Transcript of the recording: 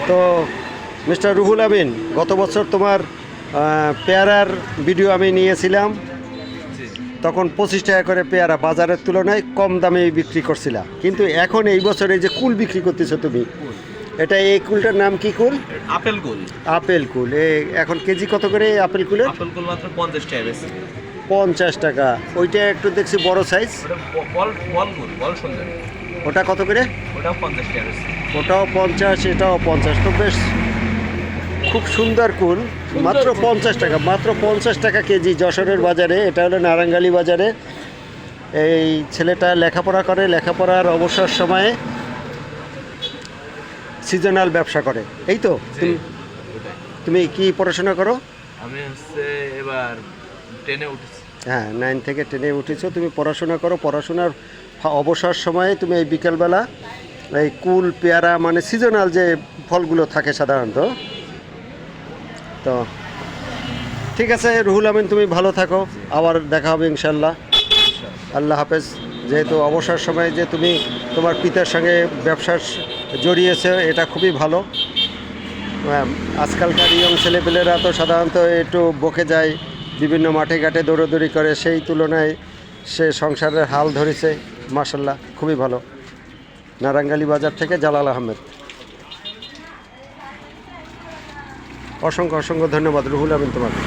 তো মিস্টার রুহুল আমিন, গত বছর তোমার পেয়ারার ভিডিও আমি নিয়েছিলাম, তখন 25 টাকা করে পেয়ারা বাজারের তুলনায় কম দামে বিক্রি করছিলা, কিন্তু এখন এই বছর এই যে কুল বিক্রি করতেছো তুমি, এটা এই কুলটার নাম কি কুল? আপেল কুল। আপেল কুল। এখন কেজি কত করে এই আপেল কুলের? আপেল কুল মাত্র 50 টাকা বেশি। 50 টাকা। ওইটা একটু দেখছি বড় সাইজ, ওটা বল বল কুল, বল সুন্দর। ওটা কত করে? ওটাও 50 টাকা বেশি। ওটাও 50, এটাও 50। তো বেশ খুব সুন্দর কুল, মাত্র 50 টাকা, মাত্র 50 টাকা কেজি যশোরের বাজারে। এটা হলো নারাঙ্গালি বাজারে। এই ছেলেটা লেখাপড়া করে, লেখাপড়ার অবসর সময়ে সিজনাল ব্যবসা করে, এই তো? তুমি কি পড়াশোনা করো? আমি এবার 10-এ উঠেছি। হ্যাঁ, 9 থেকে 10-এ উঠেছো। তুমি পড়াশোনা করো, পড়াশোনার অবসর সময়ে তুমি এই বিকেলবেলা এই কুল, পেয়ারা, মানে সিজনাল যে ফলগুলো থাকে সাধারণত। তো ঠিক আছে রুহুল আমিন, তুমি ভালো থাকো, আবার দেখা হবে ইনশাল্লাহ। আল্লাহ হাফেজ। যেহেতু অবসর সময়ে যে তুমি তোমার পিতার সঙ্গে ব্যবসার জড়িয়েছে, এটা খুবই ভালো। আজকালকার ইয়ং ছেলেপেলেরা তো সাধারণত একটু বকে যায়, বিভিন্ন মাঠে ঘাটে দৌড়াদৌড়ি করে, সেই তুলনায় সে সংসারের হাল ধরেছে। মাশাল্লাহ, খুবই ভালো। নারাঙ্গালি বাজার থেকে জালাল আহমেদ। অসংখ্য অসংখ্য ধন্যবাদ রুহুল আমিন তোমাকে।